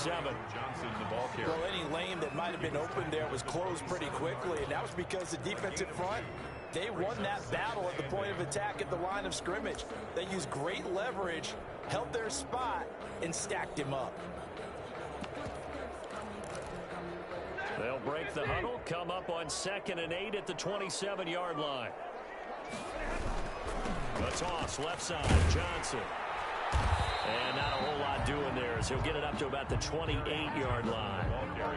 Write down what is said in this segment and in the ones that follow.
7. Johnson, the ball carrier. Well, any lane that might have been open there was closed pretty quickly, and that was because the defensive front, they won that battle at the point of attack at the line of scrimmage. They used great leverage, held their spot, and stacked him up. They'll break the huddle, come up on 2nd and 8 at the 27-yard line. The toss, left side, Johnson. And not a whole lot doing there as he'll get it up to about the 28-yard line.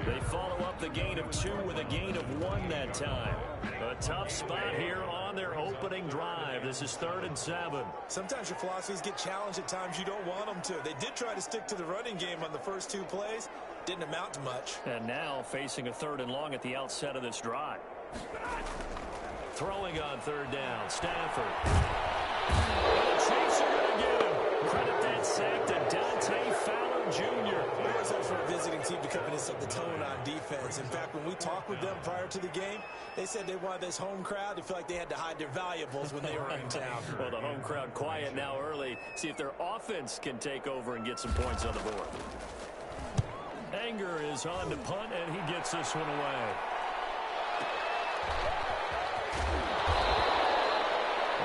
They follow up the gain of 2 with a gain of 1 that time. A tough spot here on their opening drive. This is 3rd and 7. Sometimes your philosophies get challenged at times you don't want them to. They did try to stick to the running game on the first 2 plays. Didn't amount to much. And now facing a 3rd and long at the outset of this drive. Throwing on 3rd down, Stafford. The Chiefs are going to get him. Credit that sack to Dante Fowler Jr. It's also for a visiting team to come in and set the tone on defense. In fact, when we talked with them prior to the game, they said they wanted this home crowd to feel like they had to hide their valuables when they were in town. Well, the home crowd quiet now early. See if their offense can take over and get some points on the board. Anger is on to punt, and he gets this one away.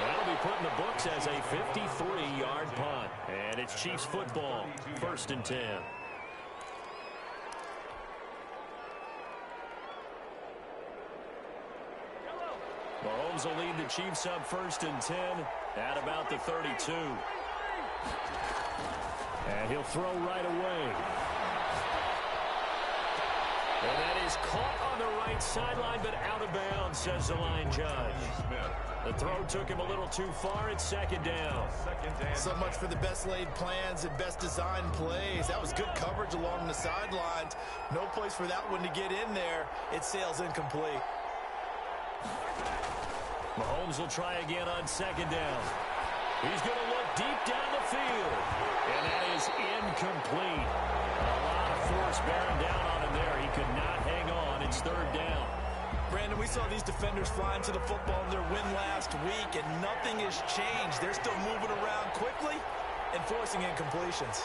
That'll be put in the books as a 53-yard punt. And it's Chiefs football, 1st and 10. Mahomes will lead the Chiefs up 1st and 10 at about the 32. And he'll throw right away. And that is caught on the right sideline, but out of bounds, says the line judge. The throw took him a little too far. It's 2nd down. So much for the best laid plans and best designed plays. That was good coverage along the sidelines. No place for that one to get in there. It sails incomplete. Mahomes will try again on 2nd down. He's going to look deep down the field. And that is incomplete. A lot of force bearing down on him there. He could not hang on. It's 3rd down. Brandon, we saw these defenders flying to the football in their win last week, and nothing has changed. They're still moving around quickly and forcing incompletions.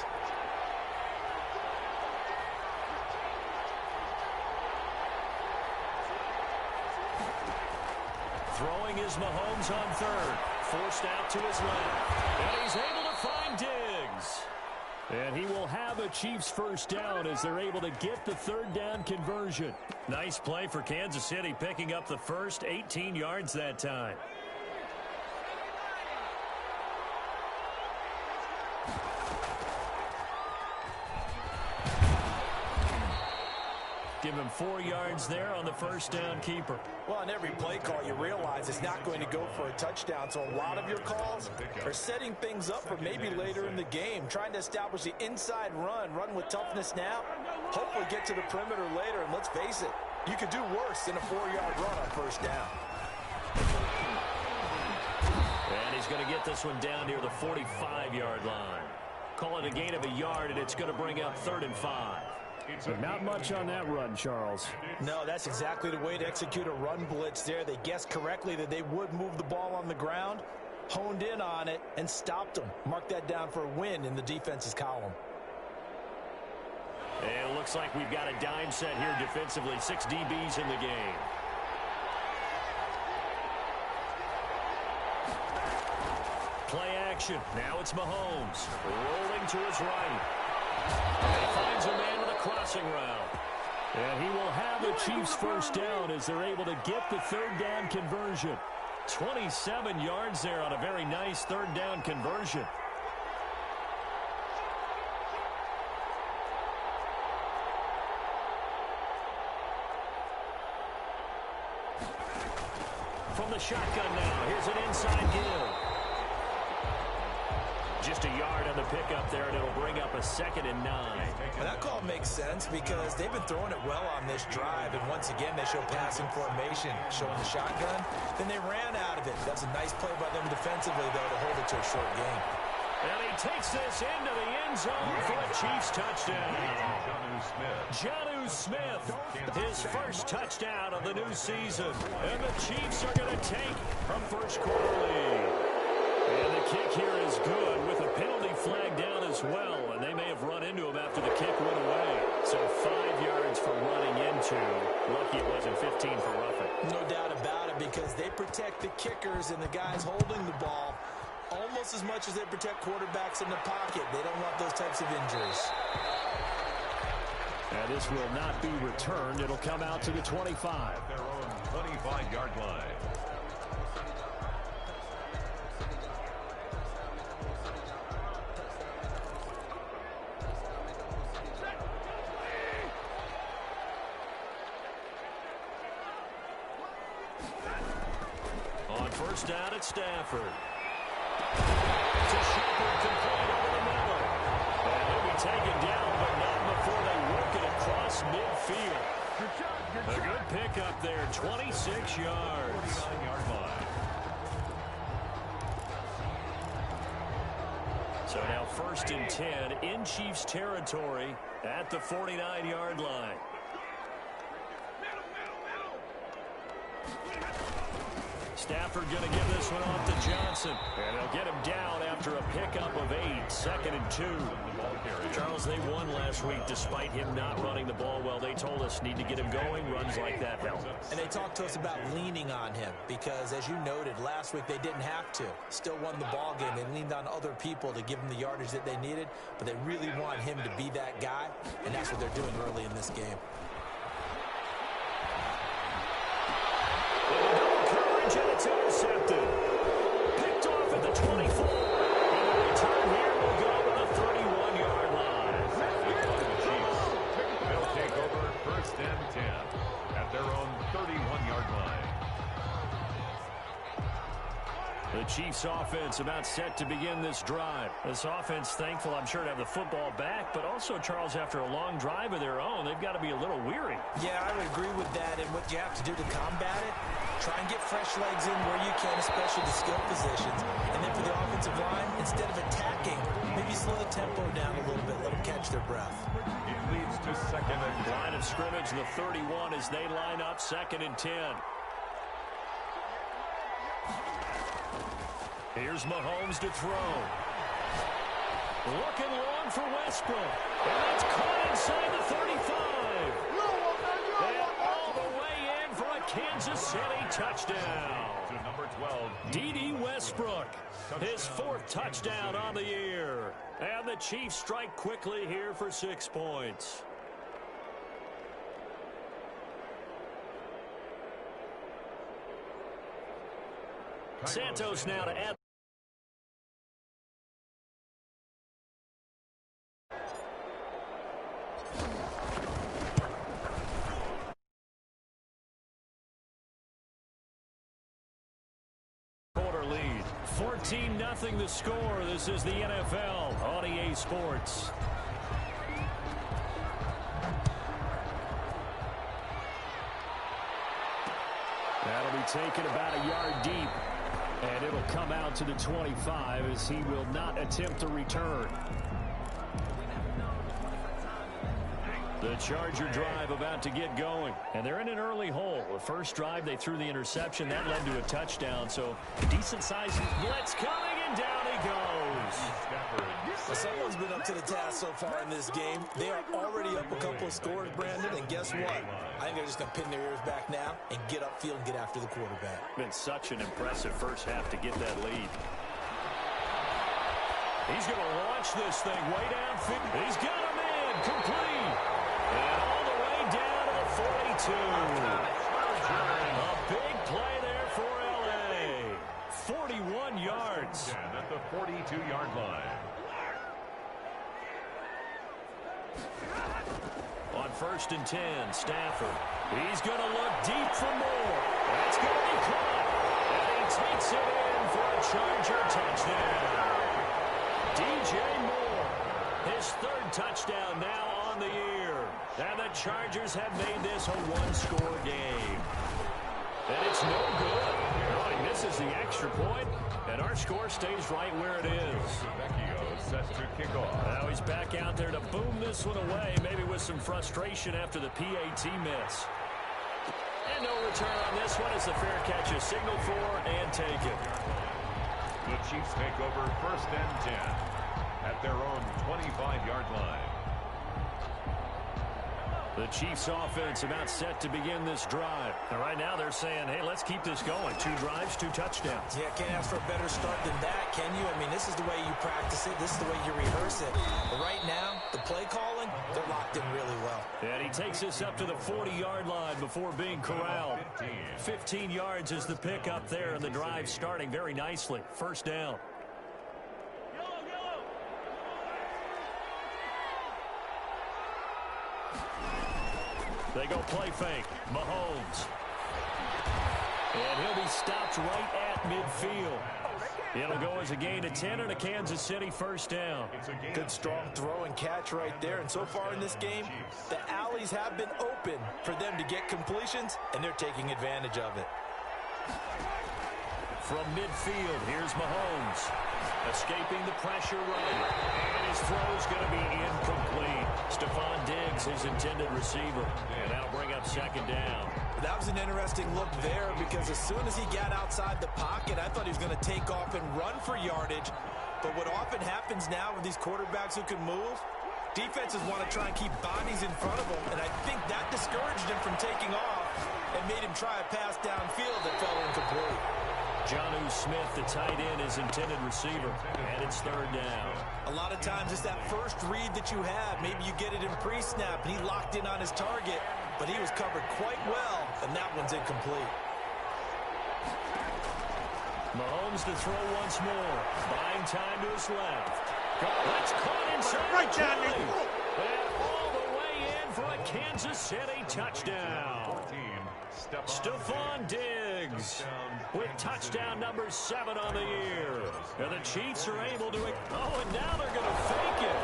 Throwing is Mahomes on 3rd. Forced out to his left. And he's able to find Diggs. And he will have a Chiefs 1st down as they're able to get the 3rd down conversion. Nice play for Kansas City, picking up the first 18 yards that time. Give him 4 yards there on the 1st down keeper. Well, on every play call, you realize it's not going to go for a touchdown. So a lot of your calls are setting things up for maybe later in the game, trying to establish the inside run with toughness now, hopefully get to the perimeter later. And let's face it, you could do worse than a 4-yard run on 1st down. And he's going to get this one down near the 45-yard line. Call it a gain of a yard, and it's going to bring up 3rd and 5. But not much on that run, Charles. No, that's exactly the way to execute a run blitz there. They guessed correctly that they would move the ball on the ground, honed in on it, and stopped them. Mark that down for a win in the defense's column. And it looks like we've got a dime set here defensively. 6 DBs in the game. Play action. Now it's Mahomes. Rolling to his right. And he finds a man with a crossing route. And he will have the Chiefs 1st down as they're able to get the 3rd down conversion. 27 yards there on a very nice 3rd down conversion. From the shotgun now, here's an inside give. Just a yard on the pickup there, and it'll bring up a 2nd and 9. Well, that call makes sense because they've been throwing it well on this drive, and once again, they show passing formation, showing the shotgun. Then they ran out of it. That's a nice play by them defensively, though, to hold it to a short game. And he takes this into the end zone for a Chiefs touchdown. Jonnu Smith, his first touchdown of the new season. And the Chiefs are going to take a first quarter lead. And the kick here is good with a penalty flag down as well. And they may have run into him after the kick went away. because they protect the kickers and the guys holding the ball almost as much as they protect quarterbacks in the pocket. They don't want those types of injuries. And this will not be returned. It'll come out to the 25. Their own 25-yard line. On first down at Stafford. To Shepard, complete over the middle. And he'll be taken down, but not before they work it across midfield. A good pickup there, 26 yards. 49-yard line. So now first and 10 in Chiefs territory at the 49-yard line. Stafford going to give this one off to Johnson. And they'll get him down after a pickup of 8, 2nd and 2. Charles, they won last week despite him not running the ball well. They told us need to get him going. Runs like that help. And they talked to us about leaning on him because, as you noted, last week they didn't have to. Still won the ball game. They leaned on other people to give them the yardage that they needed, but they really want him to be that guy, and that's what they're doing early in this game. And it's intercepted. Picked off at the 24. And the return here will go to the 31-yard line. They'll take over first and 10 at their own 31-yard line. The Chiefs offense about set to begin this drive. This offense thankful, I'm sure, to have the football back, but also, Charles, after a long drive of their own, they've got to be a little weary. Yeah, I would agree with that, and what you have to do to combat it, try and get fresh legs in where you can, especially the skill positions. And then for the offensive line, instead of attacking, maybe slow the tempo down a little bit, let them catch their breath. It leads to second and 10. Line of scrimmage, the 31 as they line up, 2nd and 10. Here's Mahomes to throw. Looking long for Westbrook. And that's caught inside the 35. And all the way in for a Kansas City touchdown. To number 12, D.D. Westbrook, his 4th touchdown on the year. And the Chiefs strike quickly here for 6 points. Santos now to add. Quarter lead. 14-0 the score. This is the NFL on EA Sports. That'll be taken about a yard deep. And it'll come out to the 25 as he will not attempt a return. The Charger drive about to get going. And they're in an early hole. The first drive, they threw the interception. That led to a touchdown. So, decent-sized blitz coming, and down he goes. Well, someone's been up to the task so far in this game. They are already up a couple of scores, Brandon, and guess what? I think they're just going to pin their ears back now and get upfield and get after the quarterback. Been such an impressive first half to get that lead. He's going to launch this thing way downfield. He's got him in, complete. And all the way down to the 42. A big play there for L.A. 41 yards. at the 42-yard line. On first and 10, Stafford. He's going to look deep for more. That's going to be caught. And he takes it in for a Charger touchdown. DJ Moore, his 3rd touchdown now on the year. And the Chargers have made this a one-score game. And it's no good. Oh, he misses the extra point, and our score stays right where it is. Vecchio set to kick off. Now he's back out there to boom this one away, maybe with some frustration after the PAT miss. And no return on this one as the fair catch is signaled for and taken. The Chiefs take over first and 10 at their own 25-yard line. The Chiefs offense about set to begin this drive. And right now they're saying, hey, let's keep this going. 2 drives, 2 touchdowns. Yeah, can't ask for a better start than that, can you? I mean, this is the way you practice it. This is the way you rehearse it. But right now, the play calling, they're locked in really well. And he takes us up to the 40-yard line before being corralled. 15 yards is the pick up there, and the drive starting very nicely. First down. They go play fake. Mahomes. And he'll be stopped right at midfield. It'll go as a gain of 10 and a Kansas City first down. Good strong throw and catch right there. And so far in this game, the alleys have been open for them to get completions, and they're taking advantage of it. From midfield, here's Mahomes. Escaping the pressure right. And his throw's going to be incomplete. Stephon Diggs, his intended receiver. And that'll bring up second down. That was an interesting look there because as soon as he got outside the pocket, I thought he was going to take off and run for yardage. But what often happens now with these quarterbacks who can move, defenses want to try and keep bodies in front of them. And I think that discouraged him from taking off and made him try a pass downfield that fell incomplete. Jonnu Smith, the tight end, is intended receiver, and it's third down. A lot of times it's that first read that you have. Maybe you get it in pre-snap, and he locked in on his target, but he was covered quite well, and that one's incomplete. Mahomes to throw once more. Buying time to his left. That's caught inside right down the 20. And all the way in for a Kansas City touchdown. Stephon Diggs with touchdown number 7 on the year. And the Chiefs are able to... Oh, and now they're going to fake it.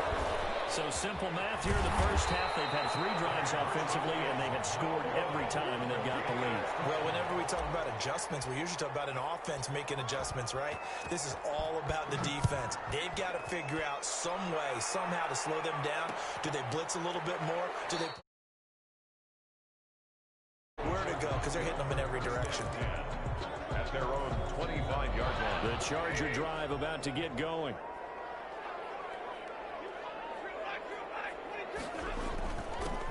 So simple math here in the first half. They've had 3 drives offensively, and they had scored every time, and they've got the lead. Well, whenever we talk about adjustments, we usually talk about an offense making adjustments, right? This is all about the defense. They've got to figure out some way, somehow to slow them down. Do they blitz a little bit more? Do they... Where to go, because they're hitting them in every direction. At their own 25-yard line. The Charger drive about to get going.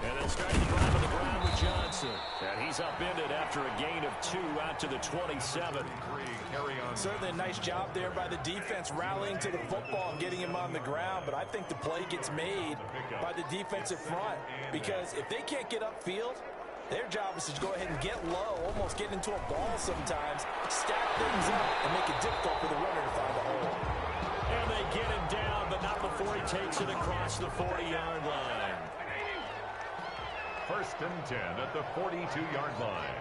And they'll start the drive on the ground with Johnson. And he's upended after a gain of 2 out to the 27. Certainly a nice job there by the defense rallying to the football and getting him on the ground. But I think the play gets made by the defensive front. Because if they can't get upfield, their job is to go ahead and get low, almost get into a ball sometimes, stack things up, and make it difficult for the runner to find a hole. And they get him down, but not before he takes it across the 40-yard line. First and 10 at the 42-yard line.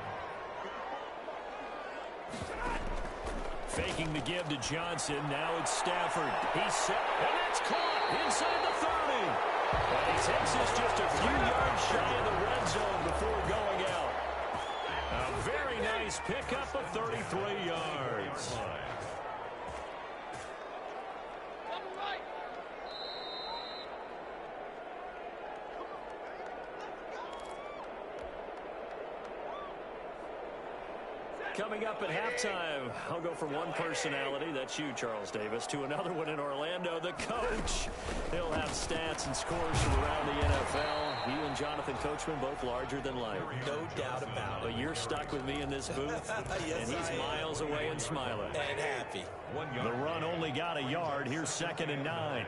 Faking the give to Johnson. Now it's Stafford. He's set, and that's caught inside the 30. And he takes us just a few yards shy of the red zone before going out. A very nice pickup of 33 yards. Coming up at halftime, I'll go from one personality, that's you, Charles Davis, to another one in Orlando, the coach. He'll have stats and scores from around the NFL. You and Jonathan Coachman, both larger than life. No doubt about it. But you're stuck with me in this booth, yes, and he's miles away and smiling. And happy. The run only got a yard. Here's 2nd and 9.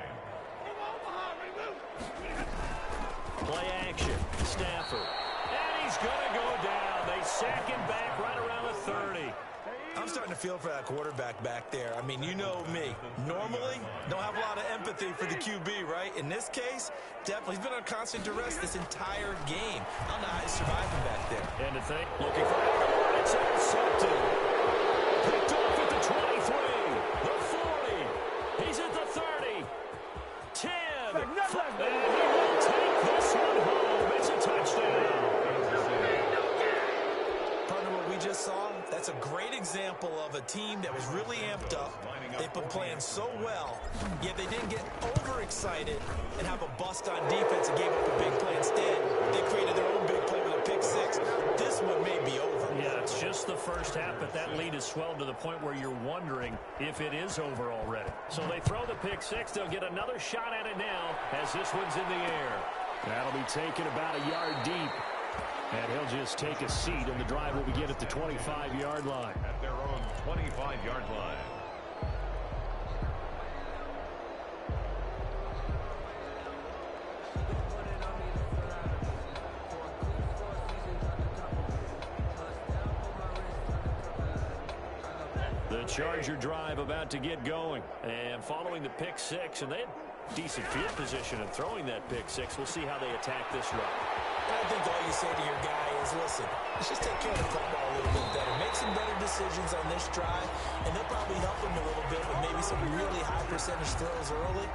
Play action. Stafford. And he's going to go down. They sack him back right around the 30. I'm starting to feel for that quarterback back there. I mean, you know me. Normally, don't have a lot of empathy for the QB, right? In this case, definitely. He's been on constant duress this entire game. I don't know how he's surviving back there. And to think, looking for it. It's intercepted. Picked off at the 23. The 40. He's at the 30. 10. And he will take this one home. It's a touchdown. Partner, what we just saw, that's a great example of a team that was really amped up. They've been playing so well, yet they didn't get overexcited and have a bust on defense and gave up a big play. Instead, they created their own big play with a pick six. This one may be over. Yeah, it's just the first half, but that lead has swelled to the point where you're wondering if it is over already. So they throw the pick six. They'll get another shot at it now as this one's in the air. That'll be taken about a yard deep. And he'll just take a seat, and the drive will begin at the 25-yard line. At their own 25-yard line. The Charger drive about to get going. And following the pick six, and they had decent field position in throwing that pick six. We'll see how they attack this run. I think all you say to your guy is, listen, let's just take care of the football a little bit better. Make some better decisions on this drive, and they'll probably help him a little bit with maybe some really high percentage throws early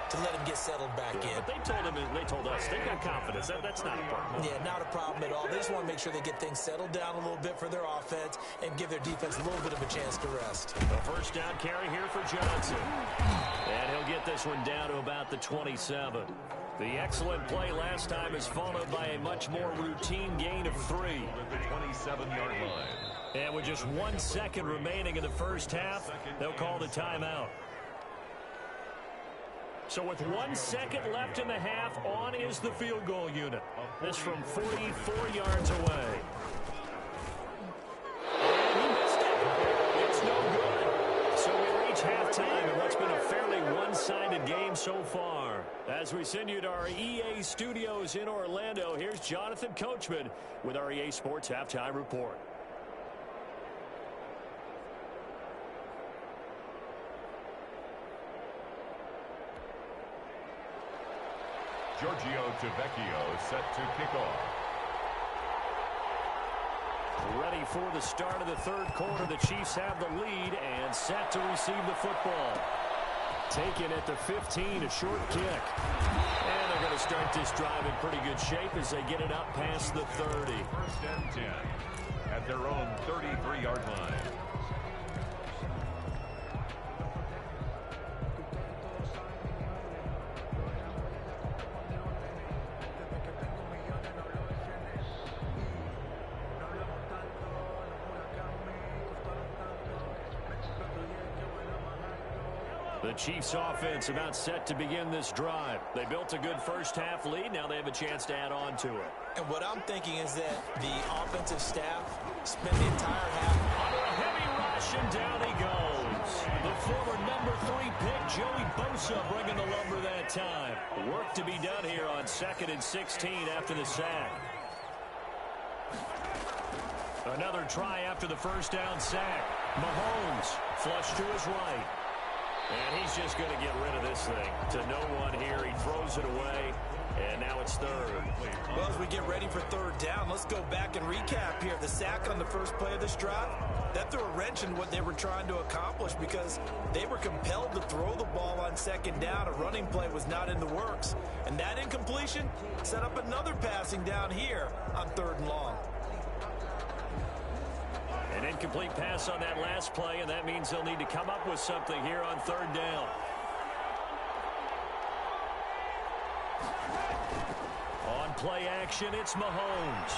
to let him get settled back in. But they told us they've got confidence. That's not a problem. Yeah, not a problem at all. They just want to make sure they get things settled down a little bit for their offense and give their defense a little bit of a chance to rest. A first down carry here for Johnson. And he'll get this one down to about the 27. The excellent play last time is followed by a much more routine gain of 3. At the 27-yard line. And with just 1 second remaining in the first half, they'll call the timeout. So with 1 second left in the half, on is the field goal unit. This from 44 yards away. And he missed it. It's no good. So we reach halftime in what's been a fairly one-sided game so far. As we send you to our EA studios in Orlando, here's Jonathan Coachman with our EA Sports Halftime Report. Giorgio Tavecchio set to kick off. Ready for the start of the third quarter. The Chiefs have the lead and set to receive the football. Taken at the 15, a short kick. And they're going to start this drive in pretty good shape as they get it up past the 30. First and 10 at their own 33-yard line. The Chiefs offense about set to begin this drive. They built a good first half lead. Now they have a chance to add on to it. And what I'm thinking is that the offensive staff spent the entire half under a heavy rush, and down he goes. The former number 3 pick, Joey Bosa, bringing the lumber that time. Work to be done here on 2nd and 16 after the sack. Another try after the first down sack. Mahomes flush to his right. And he's just going to get rid of this thing to no one here. He throws it away, and now it's third. Well, as we get ready for third down, let's go back and recap here. The sack on the first play of this drive, that threw a wrench in what they were trying to accomplish because they were compelled to throw the ball on second down. A running play was not in the works. And that incompletion set up another passing down here on 3rd and long. An incomplete pass on that last play, and that means they'll need to come up with something here on 3rd down. On play action, it's Mahomes.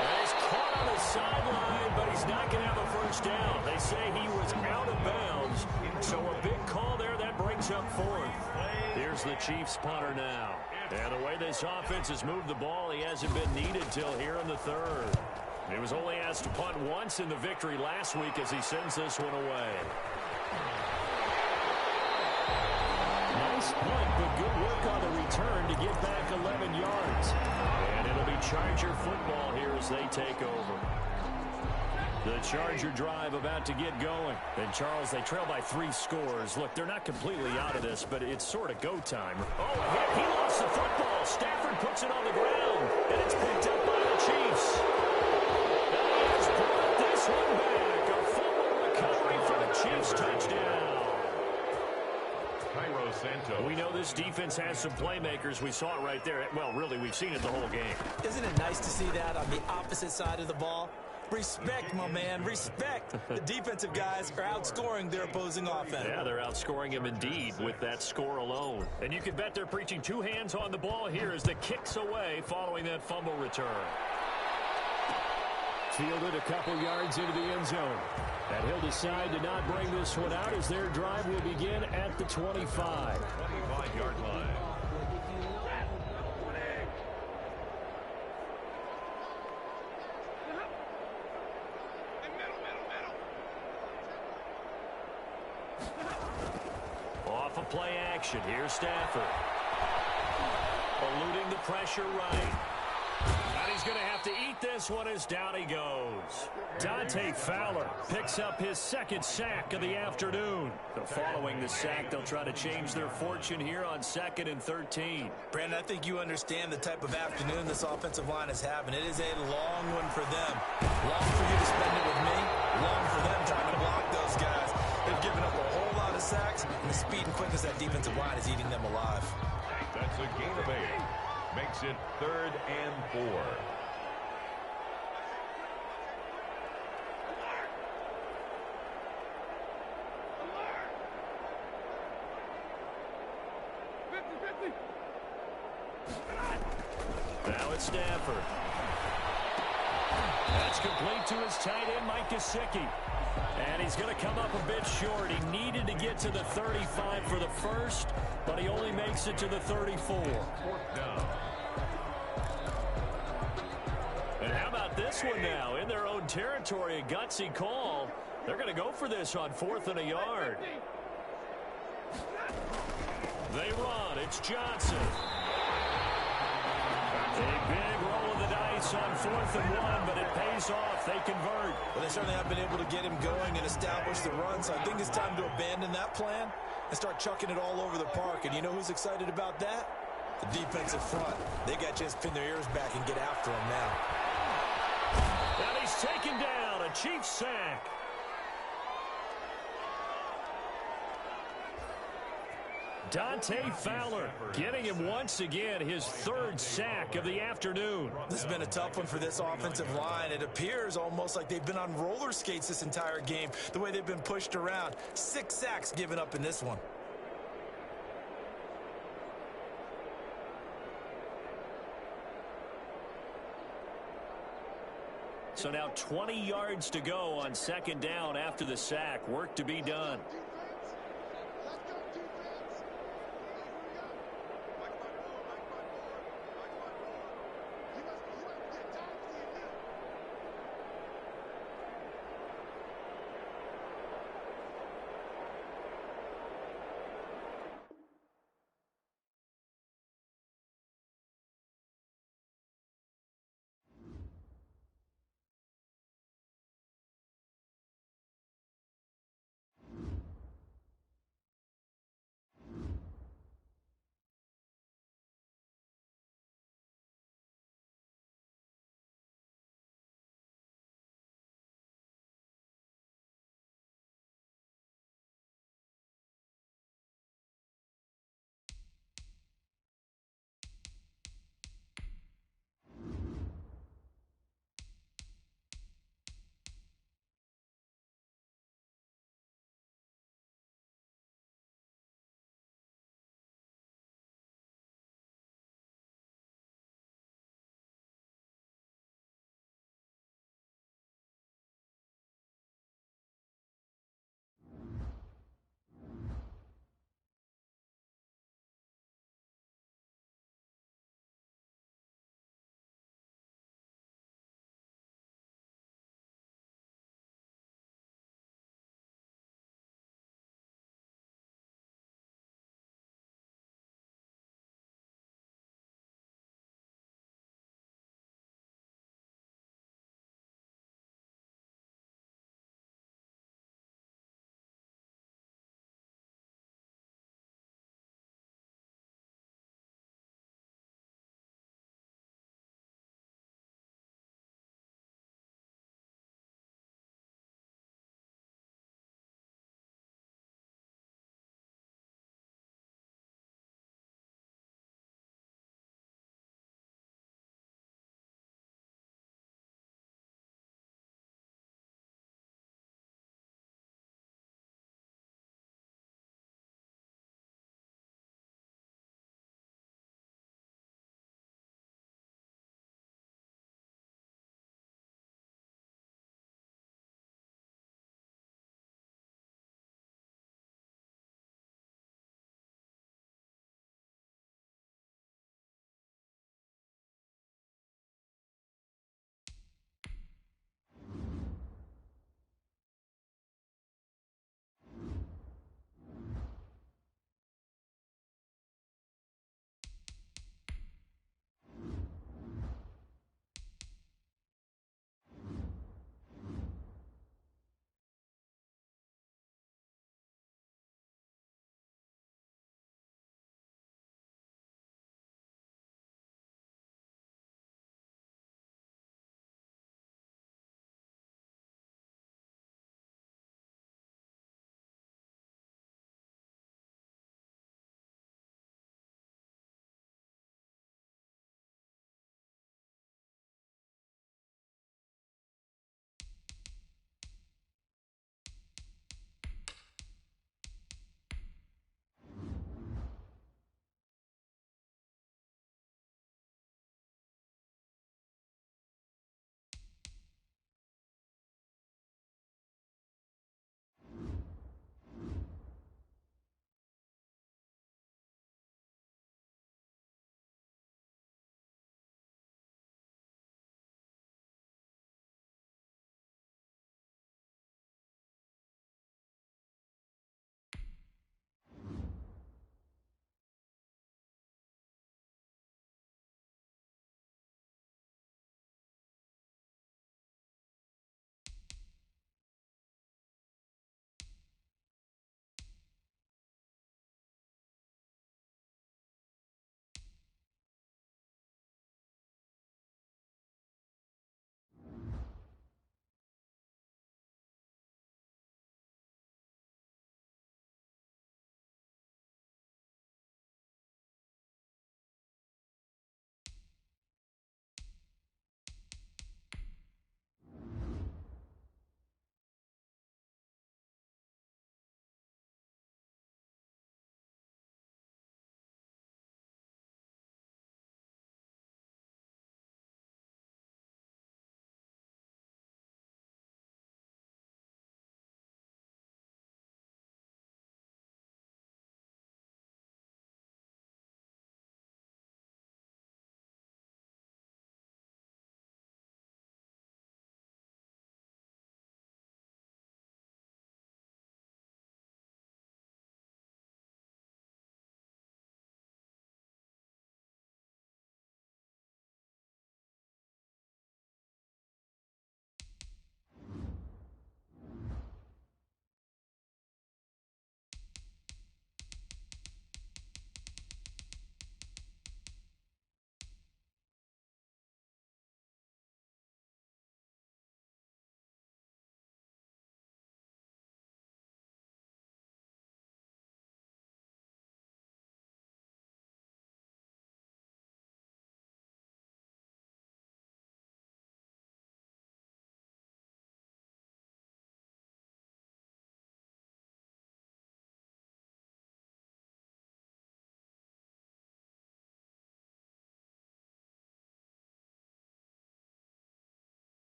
And he's caught on the sideline, but he's not going to have a first down. They say he was out of bounds, so a big call there that brings up 4th. Here's the Chiefs punter now. And the way this offense has moved the ball, he hasn't been needed till here in the 3rd. He was only asked to punt once in the victory last week as he sends this one away. Nice punt, but good work on the return to get back 11 yards. And it'll be Charger football here as they take over. The Charger drive about to get going. And, Charles, they trail by 3 scores. Look, they're not completely out of this, but it's sort of go time. Oh, a hit. He lost the football. Stafford puts it on the ground, and it's picked up by the Chiefs. This one back, a fumble recovery for the Chiefs touchdown. Cairo Santos. We know this defense has some playmakers. We saw it right there. Well, really, we've seen it the whole game. Isn't it nice to see that on the opposite side of the ball? Respect, my man, respect. The defensive guys are outscoring their opposing offense. Yeah, they're outscoring him indeed with that score alone. And you can bet they're preaching 2 hands on the ball here as the kick's away following that fumble return. Fielded a couple yards into the end zone. And he'll decide to not bring this one out as their drive will begin at the 25. 25-yard line. play action. Here's Stafford. Eluding the pressure right. And he's going to have to eat this one as down he goes. Dante Fowler picks up his second sack of the afternoon. So following the sack, they'll try to change their fortune here on 2nd and 13. Brandon, I think you understand the type of afternoon this offensive line is having. It is a long one for them. Long for you to spend it with me. Long for them trying to block those guys. They've given up a whole lot of sacks, and the speed and quickness of that defensive line is eating them alive. That's a gain of 8. Makes it 3rd and 4. Now it's Stafford. That's complete to his tight end, Mike Gesicki. And he's going to come up a bit short. He needed to get to the 35 for the first, but he only makes it to the 34. 4th down. And how about this one now? In their own territory, a gutsy call. They're going to go for this on 4th and a yard. They run. It's Johnson. A big roll of the dice on 4th and 1, but it pays off. They convert. Well, they certainly have been able to get him going and establish the run, so I think it's time to abandon that plan and start chucking it all over the park. And you know who's excited about that? The defensive front. They got to just pin their ears back and get after him now. And he's taken down. A Chiefs sack. Dante Fowler getting him once again his 3rd sack of the afternoon. This has been a tough one for this offensive line. It appears almost like they've been on roller skates this entire game, the way they've been pushed around. 6 sacks given up in this one. So now 20 yards to go on 2nd down after the sack. Work to be done.